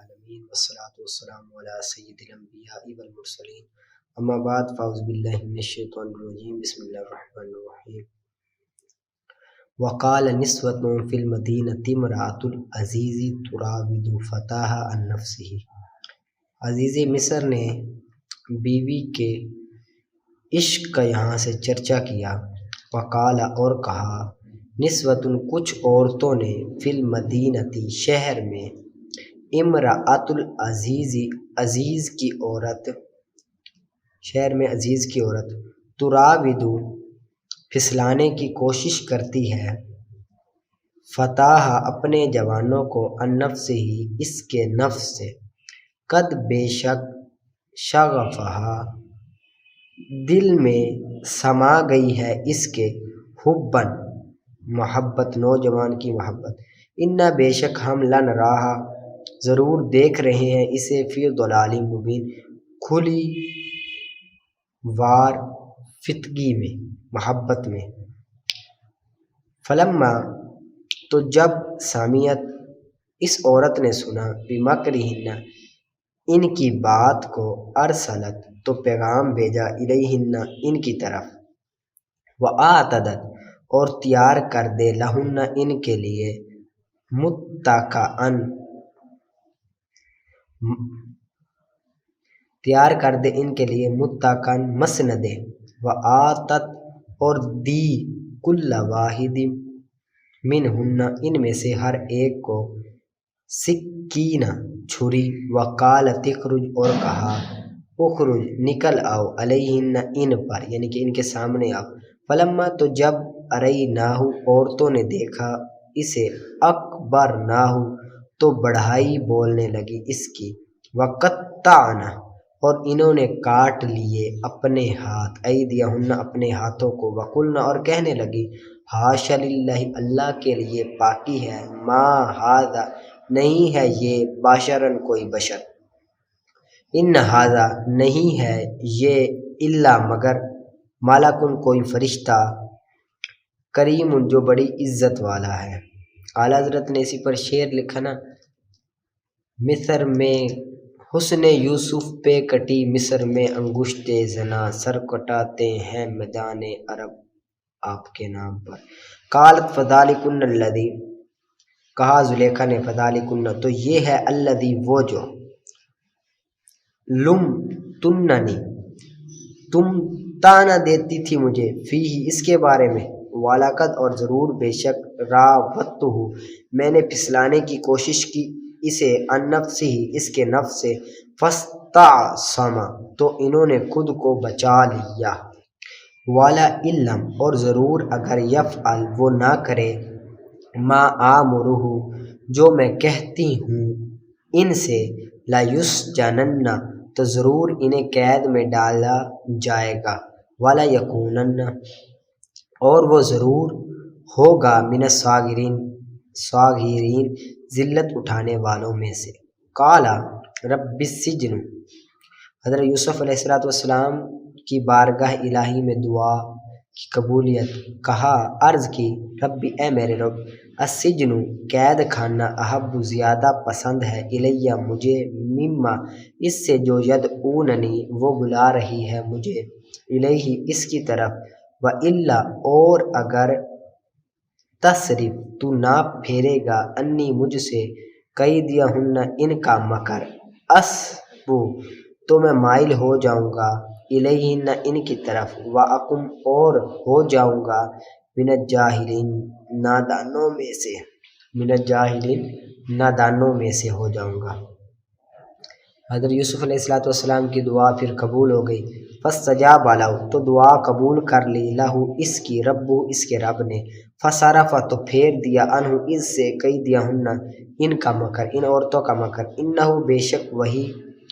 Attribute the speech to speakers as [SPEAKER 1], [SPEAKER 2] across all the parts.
[SPEAKER 1] العالمین والصلاة والسلام علی سید الانبیاء والمرسلین اما بعد فاعوذ باللہ من الشیطان الرجیم بسم اللہ الرحمن الرحیم وقال نسوة فی المدینة امرأة العزیز تراود فتاها عن نفسه۔ عزیز مصر نے بیوی کے عشق کا یہاں سے چرچا کیا۔ وقال اور کہا نسوة کچھ عورتوں نے فی المدینتی شہر میں امرأۃ العزیز عزیز کی عورت شہر میں عزیز کی عورت تراودو پھسلانے کی کوشش کرتی ہے فتاح اپنے جوانوں کو عن نفس ہی اس کے نفس سے قد بے شک شغفہا دل میں سما گئی ہے اس کے حبن محبت نوجوان کی محبت انا بے شک ہم لن راہا ضرور دیکھ رہے ہیں اسے فی ضلال مبین کھلی وار فتگی میں محبت میں۔ فلما تو جب سامیت اس عورت نے سنا بمکرہن ان کی بات کو ارسلت تو پیغام بھیجا الیہن ان کی طرف وآتدت اور تیار کر دے لہن ان کے لیے متکئن تیار کر دے ان کے لیے متکئن مسندے وآتت اور دی کل واحد منہن ان میں سے ہر ایک کو سکینہ چھری وقالت اخرج اور کہا اخرج نکل آؤ علیہن ان پر یعنی کہ ان کے سامنے آؤ۔ فلما تو جب اریناہو عورتوں نے دیکھا اسے اکبرناہو تو بڑھائی بولنے لگی اس کی وقطعنا اور انہوں نے کاٹ لیے اپنے ہاتھ ایدیہن اپنے ہاتھوں کو وقلنا اور کہنے لگی حاشا للہ اللہ کے لیے پاکی ہے ما ھذا نہیں ہے یہ بشرن کوئی بشر ان ھذا نہیں ہے یہ الا مگر ملکن کوئی فرشتہ کریم جو بڑی عزت والا ہے۔ اعلیٰ حضرت نے اسی پر شعر لکھا نا مصر میں حسن یوسف پہ کٹی مصر میں انگشت زنا سر کٹاتے ہیں میدان عرب آپ کے نام پر۔ قالت فذلکن الذی کہا زلیخا نے فذلکن تو یہ ہے الذی وہ جو لم تننی تم تانا دیتی تھی مجھے فیہ اس کے بارے میں وَلَقَدْ اور ضرور بے شک راوَدتُّہ میں نے پھسلانے کی کوشش کی اسے عن نفسہ اس کے نفس سے فاستعصم تو انہوں نے خود کو بچا لیا وَلَئِن لَّمْ اور ضرور اگر یفعل وہ نہ کرے ما آمرہ جو میں کہتی ہوں ان سے لَیُسْجَنَنَّ تو ضرور انہیں قید میں ڈالا جائے گا وَلَیَکُونَنَّ اور وہ ضرور ہوگا من الصاغرین ذلت اٹھانے والوں میں سے۔ قال رب السجن حضرت یوسف علیہ السلام کی بارگاہ الہی میں دعا کی قبولیت کہا عرض کی ربی اے میرے رب السجن قید خانہ احب زیادہ پسند ہے الیہ مجھے مما اس سے جو یدعوننی وہ بلا رہی ہے مجھے الیہ اس کی طرف وَإِلَّا اور اگر تصرف تو نہ پھیرے گا انی مجھ سے کیدہن ان کا مکر اصبو تو میں مائل ہو جاؤں گا الیہن ان کی طرف وَأَکُمْ اور ہو جاؤں گا من الجاہلین نادانوں میں سے من الجاہلین نادانوں میں سے ہو جاؤں گا۔ حضرت یوسف علیہ السلام کی دعا پھر قبول ہو گئی فاستجاب لہ تو دعا قبول کر لی لہ اس کی ربہ اس کے رب نے فصرف تو پھیر دیا عنہ اس سے کیدہن ان کا مکر ان عورتوں کا مکر انہ بے شک وہی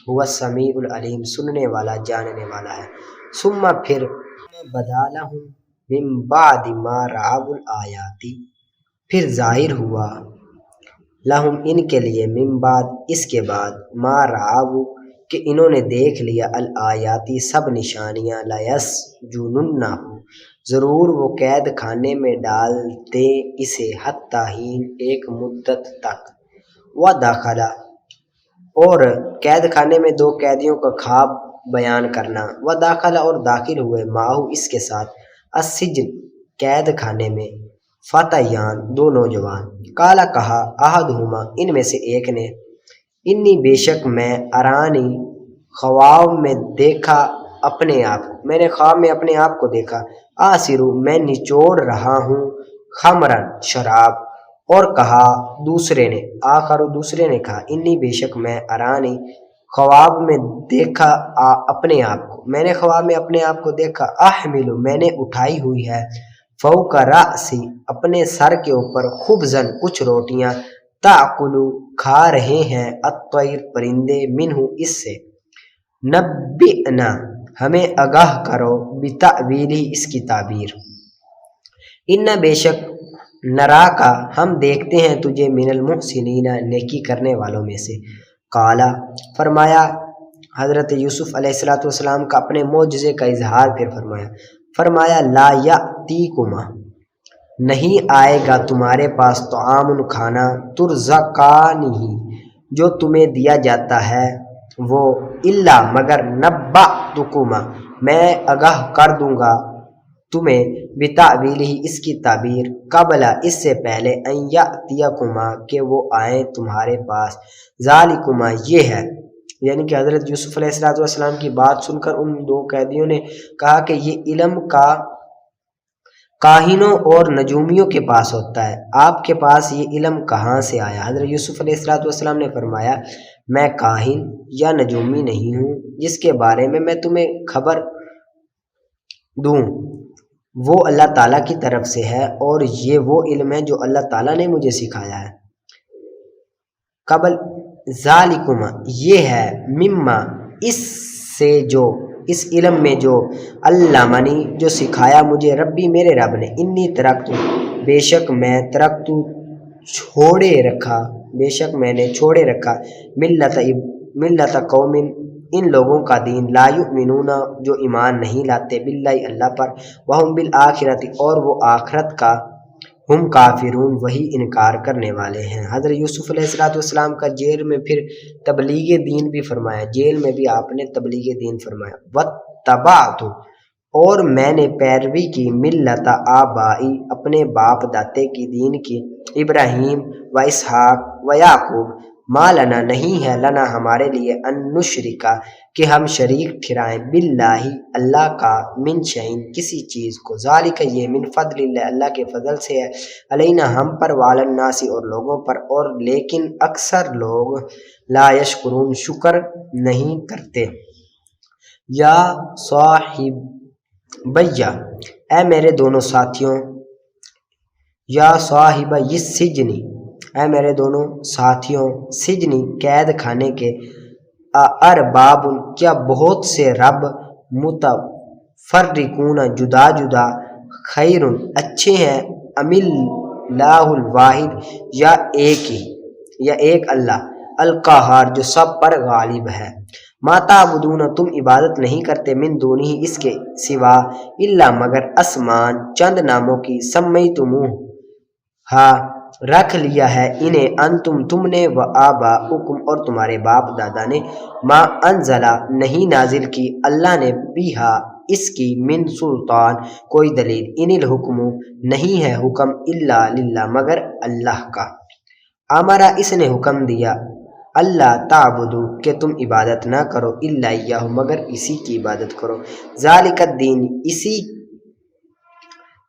[SPEAKER 1] هو السمیع العلیم سننے والا جاننے والا ہے۔ ثم پھر بدا لہم من بعد ما رأوا الآیات پھر ظاہر ہوا لہم ان کے لیے من بعد اس کے بعد ما رأوا کہ انہوں نے دیکھ لیا الآیاتی سب نشانیاں لیسجننہ ضرور وہ قید خانے میں ڈال دیں اسے حتی حین ایک مدت تک ودخل اور قید خانے میں دو قیدیوں کا خواب بیان کرنا، و داخلہ اور داخل ہوئے، معاہو اس کے ساتھ، السجن قید خانے میں، فتیان دو نوجوان، کالا کہا، احدہما ان میں سے ایک نے، انی بے شک میں، ارانی خواب میں دیکھا اپنے آپ، میں نے خواب میں اپنے آپ کو دیکھا، آسرو میں نچوڑ رہا ہوں، خمرن شراب، اور کہا دوسرے نے، آخر دوسرے نے کہا، انی بے شک میں، ارانی خواب میں دیکھا اپنے آپ کو، میں نے خواب میں اپنے آپ کو دیکھا، احمل میں نے اٹھائی ہوئی ہے، فوق راسی اپنے سر کے اوپر، خبزن کچھ روٹیاں، تاکلو کھا رہے ہیں، الطیر پرندے، منہ اس سے، نبئنا ہمیں آگاہ کرو، بتأویلہ اس کی تعبیر، ان بے شک نرا کا ہم دیکھتے ہیں تجھے، من المحسنین نیکی کرنے والوں میں سے، قالا فرمایا حضرت یوسف علیہ السلام کا اپنے معجزے کا اظہار پھر فرمایا لا یأتیکما نہیں آئے گا تمہارے پاس، طعام کھانا، ترزقانہ جو تمہیں دیا جاتا ہے وہ، الا مگر، نبأتکما میں آگاہ کر دوں گا تمہیں، بتأویلہ اس کی تعبیر، قبل اس سے پہلے، ان یأتیکما کہ وہ آئیں تمہارے پاس، ذالکما یہ ہے، یعنی کہ حضرت یوسف علیہ السلام کی بات سن کر ان دو قیدیوں نے کہا کہ یہ علم کا کاہنوں اور نجومیوں کے پاس ہوتا ہے، آپ کے پاس یہ علم کہاں سے آیا؟ حضرت یوسف علیہ السلام نے فرمایا میں کاہن یا نجومی نہیں ہوں جس کے بارے میں تمہیں خبر دوں، وہ اللہ تعالیٰ کی طرف سے ہے، اور یہ وہ علم ہے جو اللہ تعالیٰ نے مجھے سکھایا ہے، قبل ذالکما یہ ہے، مما اس سے جو، اس علم میں جو، علمنی جو سکھایا مجھے، ربی میرے رب نے، انی ترکت بے شک میں، ترکت چھوڑے رکھا، بے شک میں نے چھوڑے رکھا، ملت قوم ان لوگوں کا دین، لا یؤمنون جو ایمان نہیں لاتے، باللہ اللہ پر، وہم بالآخرۃ اور وہ آخرت کا، ہم کافرون وہی انکار کرنے والے ہیں۔ حضرت یوسف علیہ السلام کا جیل میں پھر تبلیغ دین بھی فرمایا، جیل میں بھی آپ نے تبلیغ دین فرمایا، واتبعت اور میں نے پیروی کی، ملت آبائی اپنے باپ داتے کی دین کی، ابراہیم و اسحاق و یعقوب، ما لنا نہیں ہے، لنا ہمارے لیے، ان نشرکا کہ ہم شریک ٹھہرائیں، باللہ اللہ کا، من شیء کسی چیز کو، ذالک یہ، من فضل اللہ اللہ کے فضل سے ہے، علینا ہم پر، وعلی الناس اور لوگوں پر، اور لیکن اکثر لوگ، لا یشکرون شکر نہیں کرتے، یا صاحبیا اے میرے دونوں ساتھیوں، یا صاحب السجن اے میرے دونوں ساتھیوں، سجنی قید خانے کے، ارباب کیا بہت سے رب، متفرقون جدا جدا، خیر اچھے ہیں، ام اللہ الواحد یا ایک ہی، یا ایک اللہ، القہار جو سب پر غالب ہے، ما تعبدون تم عبادت نہیں کرتے، من دونہ اس کے سوا، الا مگر، اسمان چند ناموں کی، سمیتموہ ہاں رکھ لیا ہے انہیں، انتم تم نے، و آباؤکم اور تمہارے باپ دادا نے، ما انزلہ نہیں نازل کی اللہ نے، بیہا اس کی، من سلطان کوئی دلیل، ان الحکم نہیں ہے حکم، الا للہ مگر اللہ کا، امرا اس نے حکم دیا، اللہ تعبدو کہ تم عبادت نہ کرو، الا ایاہ مگر اسی کی عبادت کرو، ذالک الدین اسی،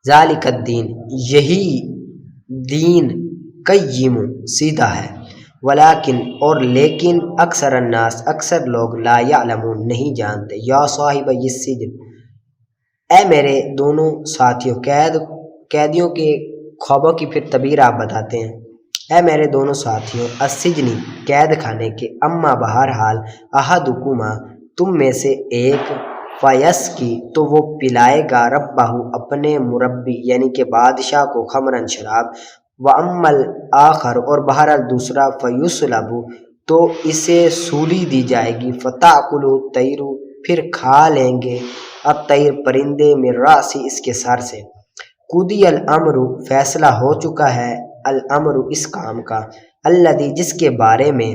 [SPEAKER 1] ذالک الدین یہی دین، قیم سیدھا ہے، ولیکن اور لیکن، اکثر الناس اکثر لوگ، لا یعلمون نہیں جانتے، یا صاحب السجن اے میرے دونوں ساتھیوں، قیدیوں کے خوابوں کی پھر تعبیر آپ بتاتے ہیں، اے میرے دونوں ساتھیوں، السجنی قید خانے کے، اما بہرحال، احدکما تم میں سے ایک، فیسقی تو وہ پلائے گا، ربہ اپنے مربی یعنی کہ بادشاہ کو، خمرن شراب، واما الآخر اور بہرحال دوسرا، فیصلب تو اسے سولی دی جائے گی، فتأکل الطیر پھر کھا لیں گے، الطیر پرندے، من راسی اس کے سر سے، قضی الامر فیصلہ ہو چکا ہے، الامر اس کام کا، الذی جس کے بارے میں،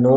[SPEAKER 1] 9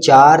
[SPEAKER 1] 4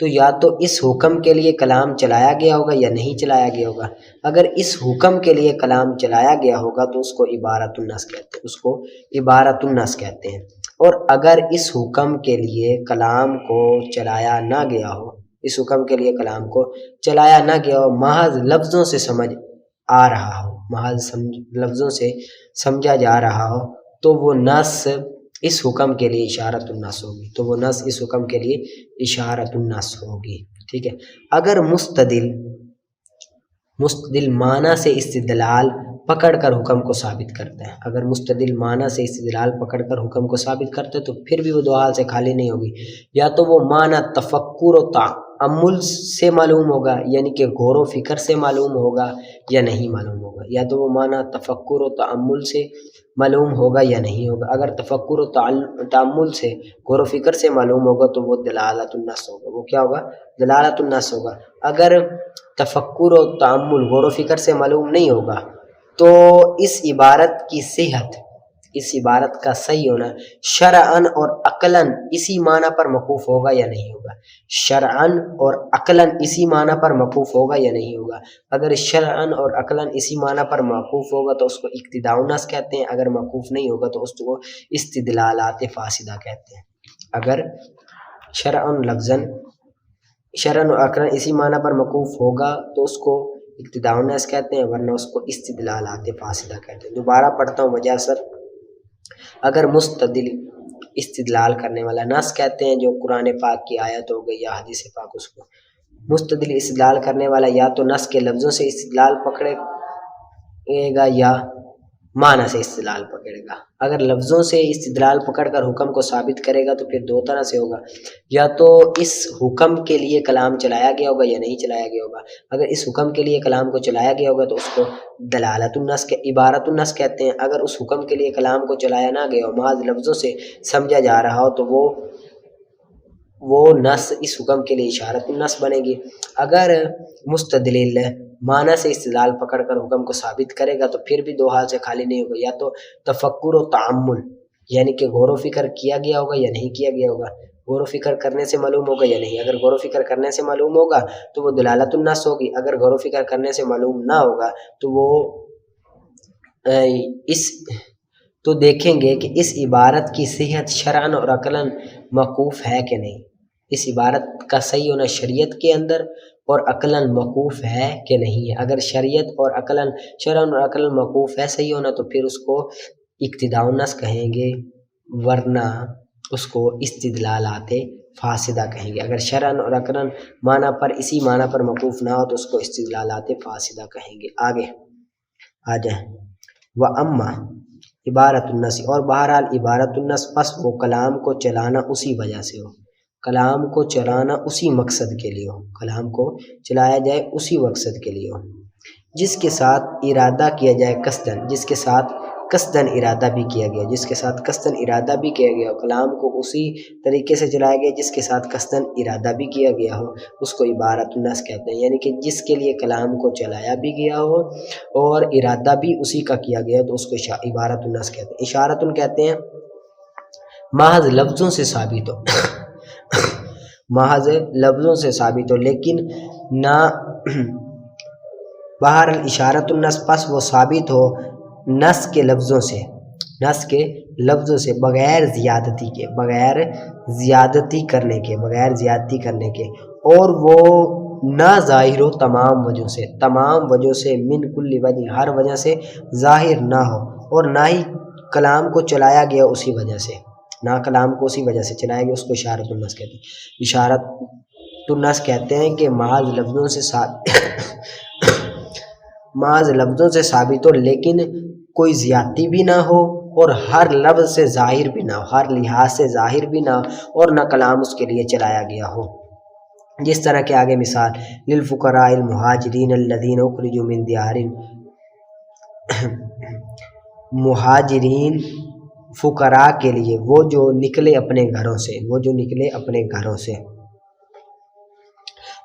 [SPEAKER 1] تو یا تو اس حکم کے لیے کلام چلایا گیا ہوگا یا نہیں چلایا گیا ہوگا۔ اگر اس حکم کے لیے کلام چلایا گیا ہوگا تو اس کو عبارت النص کہتے ہیں، اس کو عبارت النص کہتے ہیں۔ اور اگر اس حکم کے لیے کلام کو چلایا نہ گیا ہو، اس حکم کے لیے کلام کو چلایا نہ گیا ہو، محض لفظوں سے سمجھ آ رہا ہو، محض لفظوں سے سمجھا جا رہا ہو، تو وہ نص اس حکم کے لیے اشارت النص ہوگی، تو وہ نص اس حکم کے لیے اشارت النص ہوگی، ٹھیک ہے۔ اگر مستدل معنی سے استدلال پکڑ کر حکم کو ثابت کرتا ہے، اگر مستدل معنی سے استدلال پکڑ کر حکم کو ثابت کرتا ہے تو پھر بھی وہ دو حال سے خالی نہیں ہوگی۔ یا تو وہ معنی تفکر و تعمل سے معلوم ہوگا، یعنی کہ غور و فکر سے معلوم ہوگا یا نہیں معلوم ہوگا، یا تو وہ معنی تفکر و تعمل سے معلوم ہوگا یا نہیں ہوگا۔ اگر تفکر و تعمل سے غور و فکر سے معلوم ہوگا تو وہ دلالت النص ہوگا، وہ کیا ہوگا؟ دلالت النص ہوگا۔ اگر تفکر و تعمل غور و فکر سے معلوم نہیں ہوگا تو اس عبارت کی صحت، اس عبارت کا صحیح ہونا شرعاً اور عقلاً اسی معنی پر موقوف ہوگا یا نہیں ہوگا، شرعاً اور عقلاً اسی معنی پر موقوف ہوگا یا نہیں ہوگا۔ اگر شرعاً اور عقلاً اسی معنی پر موقوف ہوگا تو اس کو اقتداء النص کہتے ہیں، اگر موقوف نہیں ہوگا تو اس کو استدلالات فاسدہ کہتے ہیں۔ اگر شرعاً لفظاً شرعاً اور عقلاً اسی معنی پر موقوف ہوگا تو اس کو اقتداء النص کہتے ہیں، ورنہ اس کو استدلالات فاسدہ کہتے ہیں۔ دوبارہ پڑھتا ہوں وجہ سر۔ اگر مستدل استدلال کرنے والا، نص کہتے ہیں جو قرآن پاک کی آیت ہو گئی یا حدیث پاک، اس کو مستدل استدلال کرنے والا یا تو نص کے لفظوں سے استدلال پکڑے گا یا معنی سے استدلال پکڑے گا۔ اگر لفظوں سے استدلال پکڑ کر حکم کو ثابت کرے گا تو پھر دو طرح سے ہوگا، یا تو اس حکم کے لیے کلام چلایا گیا ہوگا یا نہیں چلایا گیا ہوگا۔ اگر اس حکم کے لیے کلام کو چلایا گیا ہوگا تو اس کو دلالت النص کے عبارت النص کہتے ہیں۔ اگر اس حکم کے لیے کلام کو چلایا نہ گیا ہو، محض لفظوں سے سمجھا جا رہا ہو، تو وہ نص اس حکم کے لیے اشارت النص بنے گی۔ اگر مستدل معنی سے استدلال پکڑ کر حکم کو ثابت کرے گا تو پھر بھی دو حال سے خالی نہیں ہوگا، یا تو تفکر و تعمل یعنی کہ غور و فکر کیا گیا ہوگا یا نہیں کیا گیا ہوگا، غور و فکر کرنے سے معلوم ہوگا یا نہیں۔ اگر غور و فکر کرنے سے معلوم ہوگا تو وہ دلالت النص ہوگی، اگر غور و فکر کرنے سے معلوم نہ ہوگا تو وہ تو دیکھیں گے کہ اس عبارت کی صحت شرعاً اور عقلاً موقوف ہے کہ نہیں، اس عبارت کا صحیح ہونا شریعت کے اندر اور عقلاً موقوف ہے کہ نہیں ہے۔ اگر شریعت اور شرعاً اور عقلاً موقوف ہے صحیح ہونا تو پھر اس کو اقتداء النص کہیں گے، ورنہ اس کو استدلالات فاسدہ کہیں گے۔ اگر شرعاً اور عقلاً معنی پر اسی معنی پر موقوف نہ ہو تو اس کو استدلالات فاسدہ کہیں گے۔ آگے آ جائیں۔ وَأَمَّا عبارت النص، اور بہرحال عبارت النص پس وہ کلام کو چلانا اسی وجہ سے ہو، کلام کو چلانا اسی مقصد کے لیے ہو، کلام کو چلایا جائے اسی مقصد کے لیے ہو، جس کے ساتھ ارادہ کیا جائے قصدن، جس کے ساتھ قصدن ارادہ بھی کیا گیا، جس کے ساتھ قصدن ارادہ بھی کیا گیا ہو، کلام کو اسی طریقے سے چلایا گیا جس کے ساتھ قصدن ارادہ بھی کیا گیا ہو، اس کو عبارت النص کہتے ہیں۔ یعنی کہ جس کے لیے کلام کو چلایا بھی گیا ہو اور ارادہ بھی اسی کا کیا گیا تو اس کو عبارت النص کہتے ہیں۔ اشارت کہتے ہیں محض لفظوں سے ثابت ہو محض لفظوں سے ثابت ہو، لیکن نہ بہر اشارت النص پس وہ ثابت ہو نص کے لفظوں سے، نص کے لفظوں سے بغیر زیادتی کے، بغیر زیادتی کرنے کے، بغیر زیادتی کرنے کے، اور وہ نہ ظاہر ہو تمام وجہوں سے، تمام وجہوں سے، من کل وجہ ہر وجہ سے ظاہر نہ ہو، اور نہ ہی کلام کو چلایا گیا اسی وجہ سے، نہ کلام کو اسی وجہ سے چلایا گیا، اس کو اشارت النص کہتے ہیں۔ اشارت النص کہتے ہیں کہ محض لفظوں سے محض لفظوں سے ثابت ہو لیکن کوئی زیادتی بھی نہ ہو اور ہر لفظ سے ظاہر بھی نہ ہو، ہر لحاظ سے ظاہر بھی نہ ہو، اور نہ کلام اس کے لیے چلایا گیا ہو۔ جس طرح کے آگے مثال للفقراء المہاجرین الذین اخرجوا من دیارہم، مہاجرین فقراء کے لیے وہ جو نکلے اپنے گھروں سے، وہ جو نکلے اپنے گھروں سے۔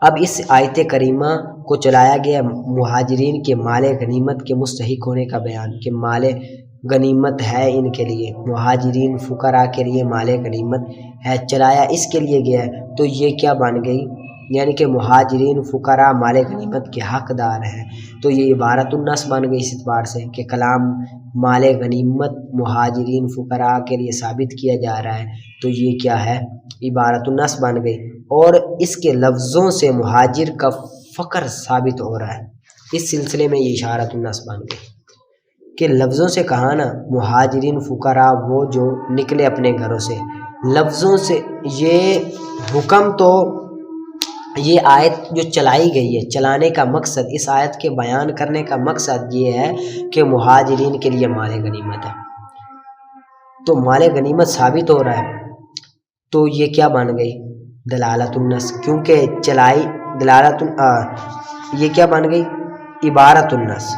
[SPEAKER 1] اب اس آیت کریمہ کو چلایا گیا مہاجرین کے مال غنیمت کے مستحق ہونے کا بیان، کہ مال غنیمت ہے ان کے لیے، مہاجرین فقراء کے لیے مال غنیمت ہے، چلایا اس کے لیے گیا ہے، تو یہ کیا بن گئی؟ یعنی کہ مہاجرین فقراء مال غنیمت کے حقدار ہیں. تو یہ عبارت النص بن گئی اس اعتبار سے کہ کلام مال غنیمت مہاجرین فقراء کے لیے ثابت کیا جا رہا ہے، تو یہ کیا ہے، عبارت النص بن گئی. اور اس کے لفظوں سے مہاجر کا فقر ثابت ہو رہا ہے. اس سلسلے میں یہ اشارت النص بن گئی کہ لفظوں سے کہا نا مہاجرین فقراء وہ جو نکلے اپنے گھروں سے، لفظوں سے یہ حکم تو یہ آیت جو چلائی گئی ہے، چلانے کا مقصد، اس آیت کے بیان کرنے کا مقصد یہ ہے کہ مہاجرین کے لیے مال غنیمت ہے. تو مال غنیمت ثابت ہو رہا ہے، تو یہ کیا بن گئی، دلالت النص. کیونکہ چلائی دلالت یہ کیا بن گئی، عبارت النص.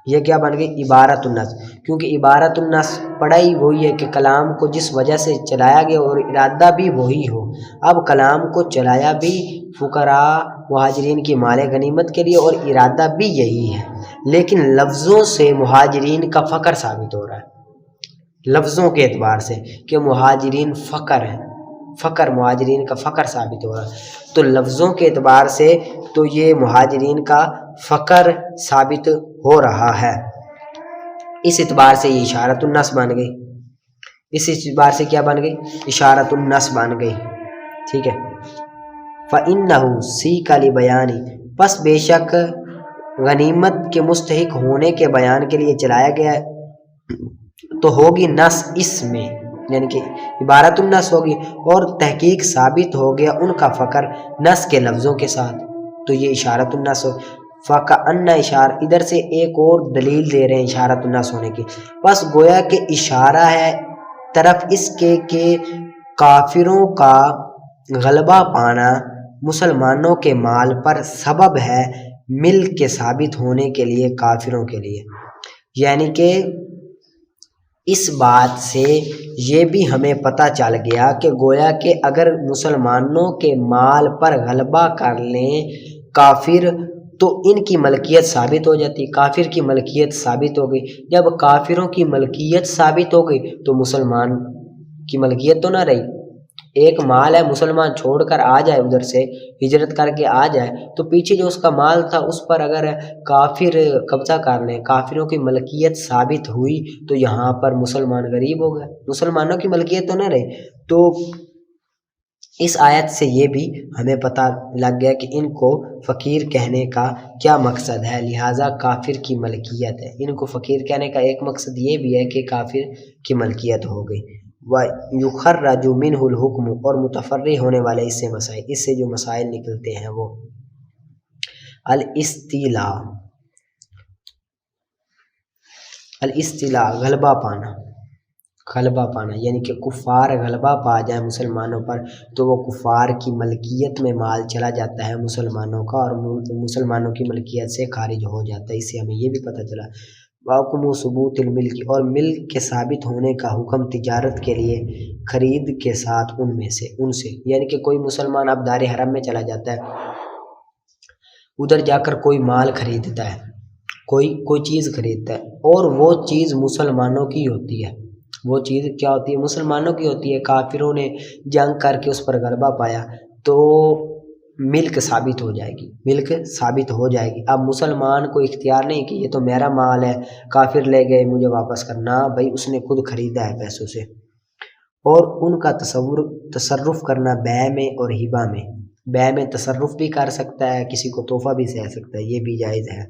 [SPEAKER 1] یہ کیا بن گئی، عبارت النص. کیونکہ عبارت النص پڑھائی وہی ہے کہ کلام کو جس وجہ سے چلایا گیا اور ارادہ بھی وہی ہو. اب کلام کو چلایا بھی فقراء مہاجرین کی مال غنیمت کے لیے اور ارادہ بھی یہی ہے، لیکن لفظوں سے مہاجرین کا فقر ثابت ہو رہا ہے. لفظوں کے اعتبار سے کہ مہاجرین فقر ہیں، فقر مہاجرین کا فقر ثابت ہو رہا ہے. تو لفظوں کے اعتبار سے تو یہ مہاجرین کا فقر ثابت ہو رہا ہے. اس اعتبار سے یہ اشارت النص بن گئی. اس اعتبار سے کیا بن گئی، اشارت النص بن گئی. ٹھیک ہے. فَإِنَّهُ سِيقَ لِبَيَانِ پس بے شک غنیمت کے مستحق ہونے کے بیان کے لیے چلایا گیا ہے، تو ہوگی نص اس میں، یعنی کہ عبارت النص ہوگی اور تحقیق ثابت ہو گیا ان کا فقر نص کے لفظوں کے ساتھ، تو یہ اشارت النص ہو. فَكَأَنَّ اشار ادھر سے ایک اور دلیل دے رہے ہیں اشارت النص ہونے کی. بس گویا کہ اشارہ ہے طرف اس کے کہ کافروں کا غلبہ پانا مسلمانوں کے مال پر سبب ہے مل کے ثابت ہونے کے لیے کافروں کے لیے. یعنی کہ اس بات سے یہ بھی ہمیں پتہ چل گیا کہ گویا کہ اگر مسلمانوں کے مال پر غلبہ کر لیں کافر تو ان کی ملکیت ثابت ہو جاتی. کافر کی ملکیت ثابت ہو گئی. جب کافروں کی ملکیت ثابت ہو گئی تو مسلمان کی ملکیت تو نہ رہی. ایک مال ہے، مسلمان چھوڑ کر آ جائے، ادھر سے ہجرت کر کے آ جائے، تو پیچھے جو اس کا مال تھا اس پر اگر کافر قبضہ کر لیں، کافروں کی ملکیت ثابت ہوئی تو یہاں پر مسلمان غریب ہو گئے، مسلمانوں کی ملکیت تو نہ رہی. تو اس آیت سے یہ بھی ہمیں پتہ لگ گیا کہ ان کو فقیر کہنے کا کیا مقصد ہے، لہٰذا کافر کی ملکیت ہے. ان کو فقیر کہنے کا ایک مقصد یہ بھی ہے کہ کافر کی ملکیت ہو گئی. وَيُخَرَّجُ مِنْهُ الْحُكْمُ اور متفرع ہونے والے اس سے مسائل، اس سے جو مسائل نکلتے ہیں وہ الاستیلاء. الاستیلاء غلبہ پانا، غلبہ پانا یعنی کہ کفار غلبہ پا جائیں مسلمانوں پر تو وہ کفار کی ملکیت میں مال چلا جاتا ہے مسلمانوں کا اور مسلمانوں کی ملکیت سے خارج ہو جاتا ہے. اس سے ہمیں یہ بھی پتہ چلا. وَحُكْمُ ثُبُوتِ الْمِلْكِ اور ملک کے ثابت ہونے کا حکم تجارت کے لیے خرید کے ساتھ ان سے یعنی کہ کوئی مسلمان اب دار حرم میں چلا جاتا ہے، ادھر جا کر کوئی مال خریدتا ہے، کوئی چیز خریدتا ہے اور وہ چیز مسلمانوں کی ہوتی ہے. وہ چیز کیا ہوتی ہے، مسلمانوں کی ہوتی ہے. کافروں نے جنگ کر کے اس پر غلبہ پایا تو ملک ثابت ہو جائے گی، ملک ثابت ہو جائے گی. اب مسلمان کو اختیار نہیں کہ یہ تو میرا مال ہے، کافر لے گئے مجھے واپس کرنا، بھائی اس نے خود خریدا ہے پیسوں سے. اور ان کا تصرف کرنا بیع میں اور ہبہ میں، بیع میں تصرف بھی کر سکتا ہے، کسی کو تحفہ بھی دے سکتا ہے، یہ بھی جائز ہے.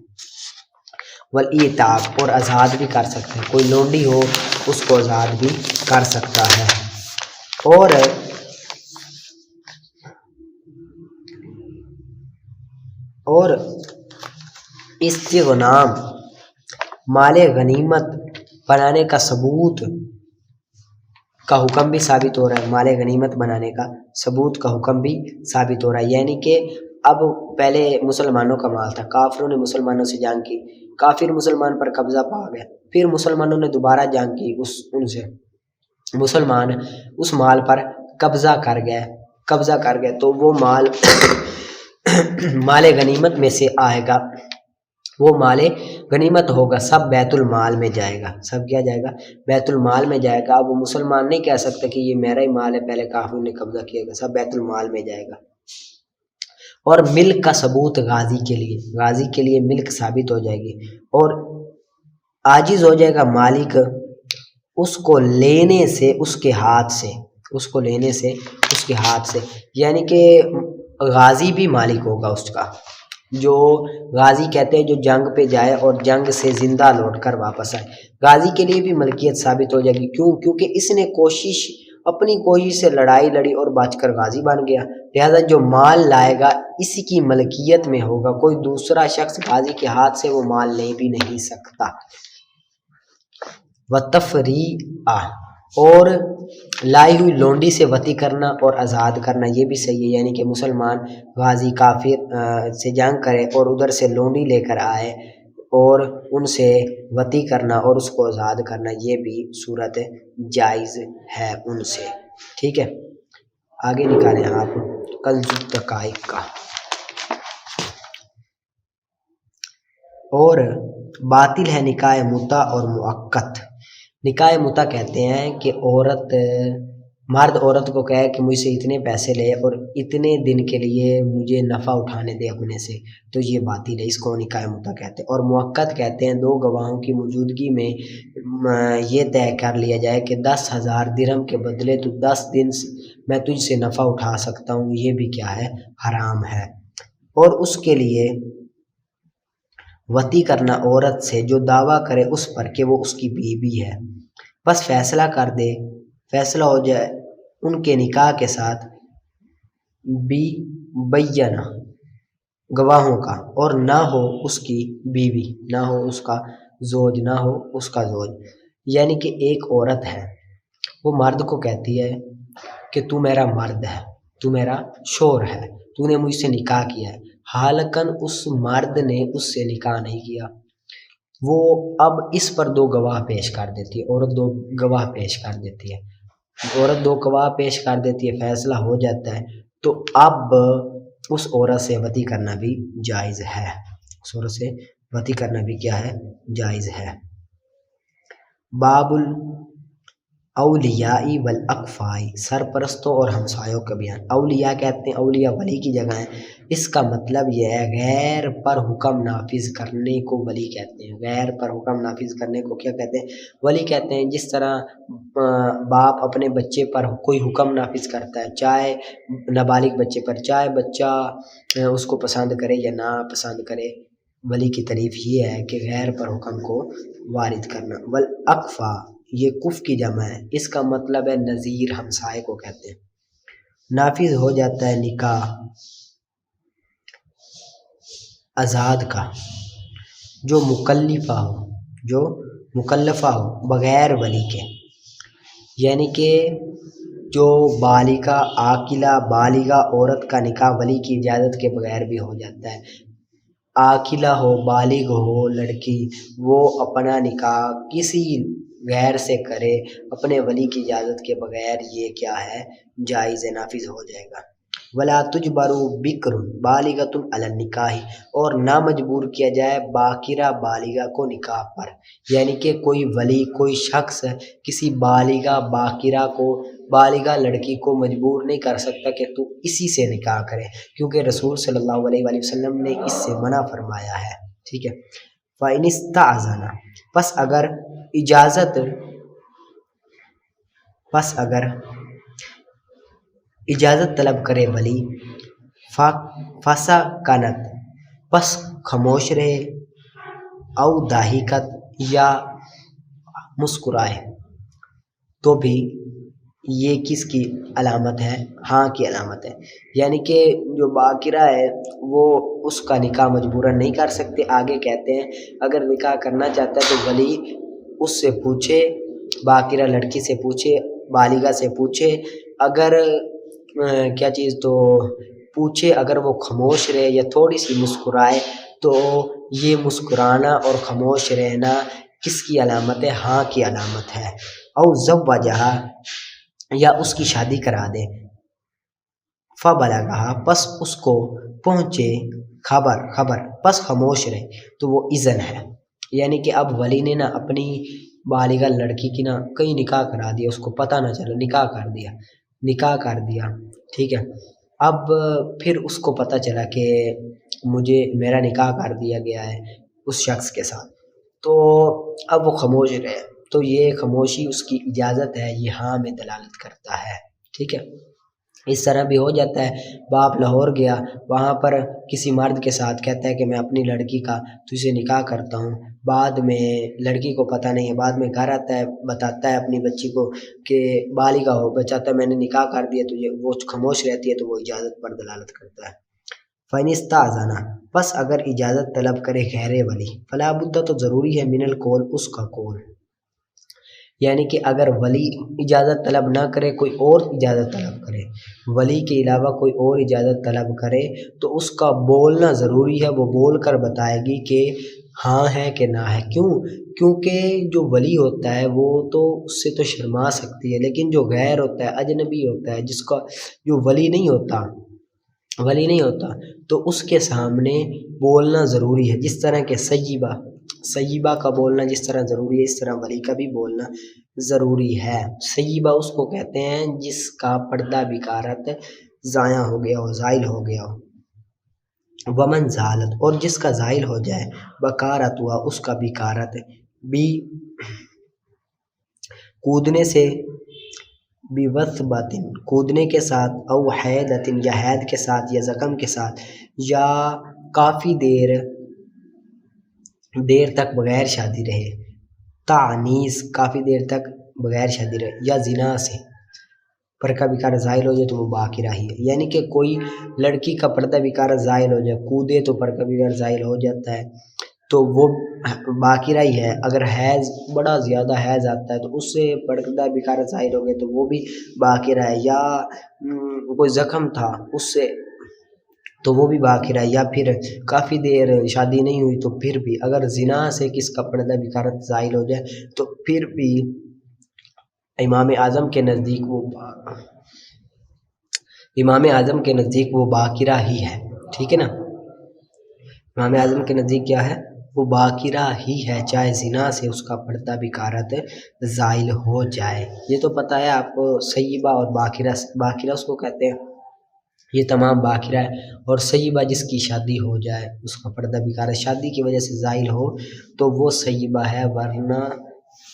[SPEAKER 1] والایتاق اور آزاد بھی کر سکتا ہے، کوئی لونڈی ہو اس کو آزاد بھی کر سکتا ہے. اور استغنام مال غنیمت بنانے کا ثبوت کا حکم بھی ثابت ہو رہا ہے. مال غنیمت بنانے کا ثبوت کا حکم بھی ثابت ہو رہا ہے. یعنی کہ اب پہلے مسلمانوں کا مال تھا، کافروں نے مسلمانوں سے جنگ کی، کافر مسلمان پر قبضہ پا گئے، پھر مسلمانوں نے دوبارہ جنگ کی ان سے، مسلمان اس مال پر قبضہ کر گئے تو وہ مال مال غنیمت میں سے آئے گا، وہ مال غنیمت ہوگا، سب بیت المال میں جائے گا. سب کیا جائے گا، بیت المال میں جائے گا. اب وہ مسلمان نہیں کہہ سکتا کہ یہ میرا ہی مال ہے، پہلے کافر نے قبضہ کیا گا، سب بیت المال میں جائے گا. اور ملک کا ثبوت غازی کے لیے ملک ثابت ہو جائے گی، اور عاجز ہو جائے گا مالک اس کو لینے سے اس کے ہاتھ سے، یعنی کہ غازی بھی مالک ہوگا اس کا، جو غازی کہتے ہیں جو جنگ پہ جائے اور جنگ سے زندہ لوٹ کر واپس آئے، غازی کے لیے بھی ملکیت ثابت ہو جائے گی، کیونکہ اس نے اپنی کوشش سے لڑائی لڑی اور بچ کر غازی بن گیا، لہذا جو مال لائے گا اسی کی ملکیت میں ہوگا، کوئی دوسرا شخص غازی کے ہاتھ سے وہ مال لے بھی نہیں سکتا۔ وتفریع، اور لائی ہوئی لونڈی سے وطی کرنا اور آزاد کرنا، یہ بھی صحیح ہے، یعنی کہ مسلمان غازی کافر سے جنگ کرے اور ادھر سے لونڈی لے کر آئے اور ان سے وطی کرنا اور اس کو آزاد کرنا، یہ بھی صورت جائز ہے ان سے، ٹھیک ہے۔ آگے نکالیں آپ کنز الدقائق کا۔ اور باطل ہے نکاح متع اور مؤقت۔ نکاح متع کہتے ہیں کہ مرد عورت کو کہے کہ مجھ سے اتنے پیسے لے اور اتنے دن کے لیے مجھے نفع اٹھانے دے اپنے سے، تو یہ باطل ہے، اس کو نکاح متع کہتے ہیں۔ اور مؤقت کہتے ہیں دو گواہوں کی موجودگی میں یہ طے کر لیا جائے کہ 10,000 درہم کے بدلے تو 10 دن میں تجھ سے نفع اٹھا سکتا ہوں، یہ بھی کیا ہے؟ حرام ہے۔ اور اس کے لیے وطی کرنا عورت سے جو دعویٰ کرے اس پر کہ وہ اس کی بیوی ہے، بس فیصلہ ہو جائے ان کے نکاح کے ساتھ بینہ گواہوں کا، اور نہ ہو اس کی بیوی، نہ ہو اس کا زوج، یعنی کہ ایک عورت ہے وہ مرد کو کہتی ہے کہ تو میرا مرد ہے، تو میرا شوہر ہے، تو نے مجھ سے نکاح کیا ہے، حالکن اس مرد نے اس سے نکاح نہیں کیا، وہ اب اس پر 2 گواہ پیش کر دیتی ہے، عورت 2 گواہ پیش کر دیتی ہے، فیصلہ ہو جاتا ہے، تو اب اس عورت سے وطی کرنا بھی جائز ہے، باب اولیاء والاقفاء، سرپرستوں اور ہمسایوں کا بیان۔ اولیاء کہتے ہیں، اولیاء ولی کی جگہ ہیں، اس کا مطلب یہ ہے غیر پر حکم نافذ کرنے کو ولی کہتے ہیں، غیر پر حکم نافذ کرنے کو کیا کہتے ہیں؟ ولی کہتے ہیں۔ جس طرح باپ اپنے بچے پر کوئی حکم نافذ کرتا ہے، چاہے نابالغ بچے پر، چاہے بچہ اس کو پسند کرے یا نہ پسند کرے، ولی کی تعریف یہ ہے کہ غیر پر حکم کو وارد کرنا۔ والاقفاء، یہ کف کی جمع ہے، اس کا مطلب ہے نظیر، ہمسائے کو کہتے ہیں۔ نافذ ہو جاتا ہے نکاح آزاد کا جو مکلفہ ہو بغیر ولی کے، یعنی کہ جو عاقلہ بالغہ عورت کا نکاح ولی کی اجازت کے بغیر بھی ہو جاتا ہے، عاقلہ ہو بالغ ہو لڑکی، وہ اپنا نکاح کسی غیر سے کرے اپنے ولی کی اجازت کے بغیر، یہ کیا ہے؟ جائز نافذ ہو جائے گا۔ ولا تجبر بکر بالغۃ علی النکاح، اور نہ مجبور کیا جائے باکرہ بالغہ کو نکاح پر، یعنی کہ کوئی ولی، کوئی شخص کسی بالغہ لڑکی کو مجبور نہیں کر سکتا کہ تو اسی سے نکاح کرے، کیونکہ رسول صلی اللہ علیہ وآلہ وسلم نے اس سے منع فرمایا ہے، ٹھیک ہے۔ فَإِنِ اسْتَأْذَنَ، پس اگر اجازت طلب کرے ولی، فَسَكَنَتْ، پس خاموش رہے، او ضاحکت، یا مسکرائے، تو بھی یہ کس کی علامت ہے؟ ہاں کی علامت ہے، یعنی کہ جو باکرہ ہے وہ اس کا نکاح مجبوراً نہیں کر سکتے۔ آگے کہتے ہیں اگر نکاح کرنا چاہتا ہے تو ولی اس سے پوچھے، باکرہ لڑکی سے پوچھے، بالغہ سے پوچھے، اگر پوچھے، اگر وہ خاموش رہے یا تھوڑی سی مسکرائے، تو یہ مسکرانا اور خاموش رہنا کس کی علامت ہے؟ ہاں کی علامت ہے۔ او زوجہا، یا اس کی شادی کرا دے، فبلغہا، پس اس کو پہنچے خبر، پس خاموش رہے، تو وہ اذن ہے، یعنی کہ اب ولی نے اپنی بالغہ لڑکی کی کہیں نکاح کرا دیا، اس کو پتہ نہ چلا، نکاح کر دیا، ٹھیک ہے۔ اب پھر اس کو پتہ چلا کہ مجھے میرا نکاح کر دیا گیا ہے اس شخص کے ساتھ، تو اب وہ خاموش رہے، تو یہ خاموشی اس کی اجازت ہے، یہ ہاں میں دلالت کرتا ہے، ٹھیک ہے۔ اس طرح بھی ہو جاتا ہے، باپ لاہور گیا، وہاں پر کسی مرد کے ساتھ کہتا ہے کہ میں اپنی لڑکی کا تجھے نکاح کرتا ہوں، بعد میں لڑکی کو پتہ نہیں ہے، بعد میں گھر آتا ہے، بتاتا ہے اپنی بچی کو کہ بالغہ ہو، بچاتا ہے میں نے نکاح کر دیا تجھے، وہ خاموش رہتی ہے تو وہ اجازت پر دلالت کرتا ہے۔ فَإِنِ اسْتَأْذَنَ، بس اگر اجازت طلب کرے غیر ولی، فلا بد، تو ضروری ہے، من القول، اس کا قول، یعنی کہ اگر ولی اجازت طلب نہ کرے، کوئی اور اجازت طلب کرے، ولی کے علاوہ کوئی اور اجازت طلب کرے تو اس کا بولنا ضروری ہے، وہ بول کر بتائے گی کہ ہاں ہے کہ نہ ہے۔ کیوں؟ کیونکہ جو ولی ہوتا ہے وہ تو اس سے تو شرما سکتی ہے، لیکن جو غیر ہوتا ہے، اجنبی ہوتا ہے، جس کا جو ولی نہیں ہوتا تو اس کے سامنے بولنا ضروری ہے، جس طرح کہ سیبہ کا بولنا جس طرح ضروری ہے، اس طرح ولی کا بھی بولنا ضروری ہے۔ سیبہ اس کو کہتے ہیں جس کا پردہ بکارت ضائع ہو گیا ہو، زائل ہو گیا ہو۔ ومن زالت، اور جس کا زائل ہو جائے، بکارت ہوا، اس کا بکارت بھی کودنے سے، بوثبت، کودنے کے ساتھ، او حیدت، یا حید کے ساتھ، یا زخم کے ساتھ، یا کافی دیر تک بغیر شادی رہے، تعنیس، کافی دیر تک بغیر شادی رہے، یا زنا سے پردہ بیکار زائل ہو جائے تو وہ باقرہ ہی ہے، یعنی کہ کوئی لڑکی کا پردہ بیکار زائل ہو جائے، کودے تو پردہ بیکار زائل ہو جاتا ہے تو وہ باقرہ ہی ہے۔ اگر حیض، بڑا زیادہ حیض آتا ہے تو اس سے پردہ بیکار زائل ہو گئے تو وہ بھی باقرہ ہے، یا کوئی زخم تھا اس سے تو وہ بھی باقرہ ہے، یا پھر کافی دیر شادی نہیں ہوئی تو پھر بھی، اگر زنا سے کس کا پردہ بیکارت زائل ہو جائے تو پھر بھی امام اعظم کے نزدیک وہ باقرہ ہی ہے، ٹھیک ہے نا۔ امام اعظم کے نزدیک کیا ہے؟ وہ باقرہ ہی ہے، چاہے زنا سے اس کا پردہ بیکارت زائل ہو جائے۔ یہ تو پتہ ہے آپ کو، سیبہ اور باقرہ اس کو کہتے ہیں، یہ تمام باقرہ ہے، اور سیبہ جس کی شادی ہو جائے، اس کا پردہ بیکار شادی کی وجہ سے زائل ہو تو وہ سیبہ ہے، ورنہ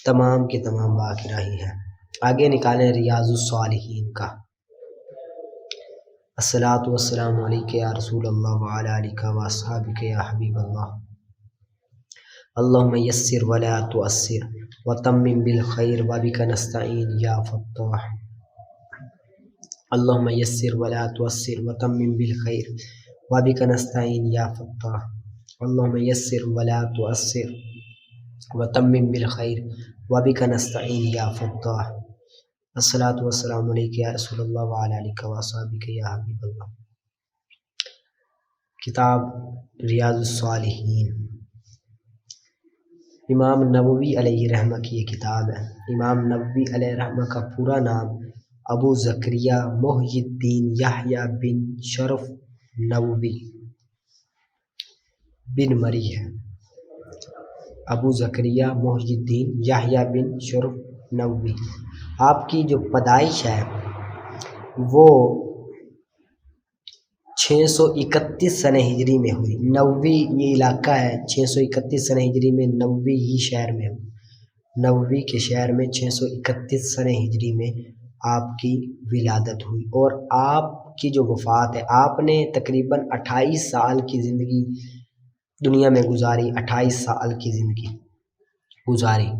[SPEAKER 1] تمام کے تمام باقرہ ہی ہے۔ آگے نکالیں ریاض الصالحین کا۔ الصلاۃ والسلام علیک یا رسول اللہ وعلی آلک واصحابک یا حبیب اللہ، اللہم یسر ولا تعسر وتمم بالخیر وبک نستعین یا فتاح، اللہم یسر ولا تعسر وتمم بالخیر وبک نستعین یا فتاح، اللہم یسر ولا تعسر وتمم بالخیر وبک نستعین یا فتاح، الصلاۃ والسلام علیک یا رسول اللہ وعلی آلک واصحابک یا حبیب اللہ۔ کتاب ریاض الصالحین، امام نووی علیہ رحمہ کی یہ کتاب ہے۔ امام نووی علیہ رحمہ کا پورا نام ابو زکریا محی الدین یحییٰ بن شرف نووی بن مری ہے۔ ابو زکریا محی الدین یحییٰ بن شرف نووی، آپ کی جو پیدائش ہے وہ 631 سنہ ہجری میں ہوئی۔ نووی یہ علاقہ ہے، 631 سنہ ہجری میں نووی ہی شہر میں ہوئی، نووی کے شہر میں 631 سنہ ہجری میں آپ کی ولادت ہوئی، اور آپ کی جو وفات ہے، آپ نے تقریباً 28 سال کی زندگی دنیا میں گزاری، 28 سال کی زندگی گزاری،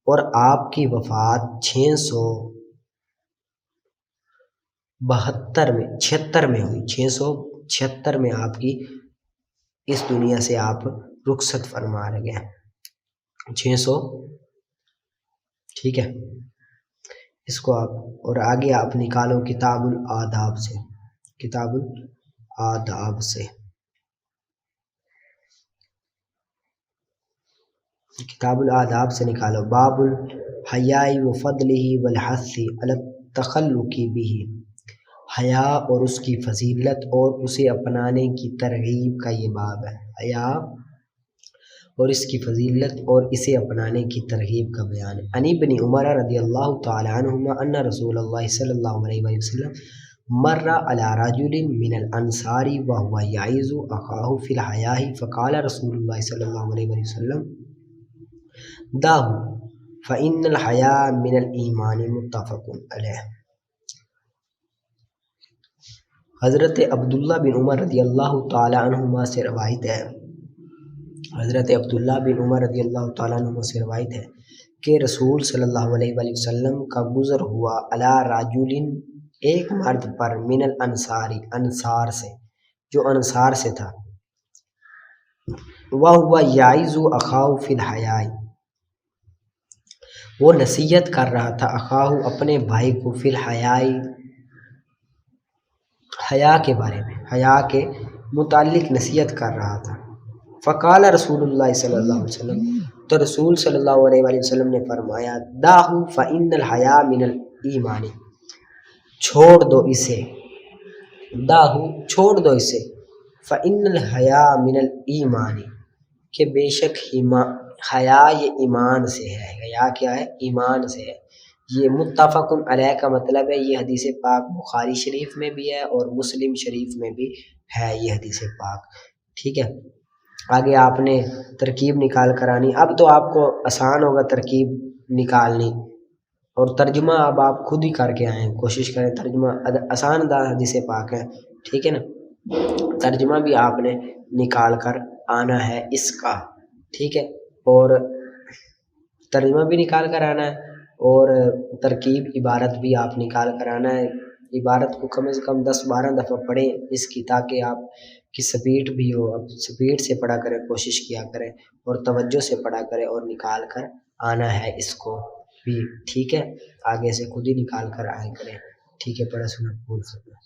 [SPEAKER 1] اور آپ کی وفات 676 میں ہوئی، 676 میں آپ کی اس دنیا سے آپ رخصت فرما گئے، 600، ٹھیک ہے۔ اس کو آپ، اور آگے آپ نکالو کتاب الآداب سے، کتاب الآداب سے، کتاب الآداب سے نکالو، باب الحیاء وفضلہ والحث علی التخلق بہ، حیا اور اس کی فضیلت اور اسے اپنانے کی ترغیب کا یہ باب ہے۔ حیا اور اس کی فضیلت اور اسے اپنانے کی ترغیب کا بیان ہے۔ عن ابن عمر رضی اللہ تعالی عنہما ان رسول اللہ صلی اللہ علیہ وسلم مر علی رجل من الانصار وهو یعظ اخاه فی الحیاء فقال رسول اللہ صلی اللہ علیہ وسلم دعه فإن الحیاء من الایمان متفق علیہ۔ حضرت عبداللہ بن عمر رضی اللہ تعالی عنہما سے روایت ہے، حضرت عبداللہ بن عمر رضی اللہ تعالیٰ عنہ سے روایت ہے کہ رسول صلی اللہ علیہ وآلہ وسلم کا گزر ہوا علی رجل ایک مرد پر من الانصاری انصار سے، جو انصار سے تھا، وہو یعظ اخاہ فی الحیاء، وہ نصیحت کر رہا تھا اخاہ اپنے بھائی کو فی الحیاء حیا کے بارے میں، حیا کے متعلق نصیحت کر رہا تھا۔ فقال رسول اللہ صلی اللہ علیہ وسلم، تو رسول صلی اللہ علیہ وآلہ وسلم نے فرمایا دعہ فإن الحیاء من الایمان، چھوڑ دو اسے، دعہ چھوڑ دو اسے، فإن الحیاء من الایمان، کہ بے شک حیا یہ ایمان سے ہے۔ حیا کیا ہے؟ ایمان سے ہے۔ یہ متفق علیہ کا مطلب ہے یہ حدیث پاک بخاری شریف میں بھی ہے اور مسلم شریف میں بھی ہے یہ حدیث پاک، ٹھیک ہے۔ آگے آپ نے ترکیب نکال کر آنی، اب تو آپ کو آسان ہوگا ترکیب نکالنی، اور ترجمہ اب آپ خود ہی کر کے آئیں، کوشش کریں ترجمہ آسان حدیث پاک ہے، ٹھیک ہے نا۔ ترجمہ بھی آپ نے نکال کر آنا ہے اس کا، ٹھیک ہے، اور ترجمہ بھی نکال کر آنا ہے اور ترکیب عبارت بھی آپ نکال کر آنا ہے۔ عبارت کو کم از کم 10-12 دفعہ پڑھیں اس کی، تاکہ آپ کی سپیڈ بھی ہو، اب سپیڈ سے پڑھا کریں، کوشش کیا کریں اور توجہ سے پڑھا کریں اور نکال کر آنا ہے اس کو بھی، ٹھیک ہے۔ آگے سے خود ہی نکال کر آئے کریں، ٹھیک ہے۔ پڑھا سنا بول سکتے ہیں۔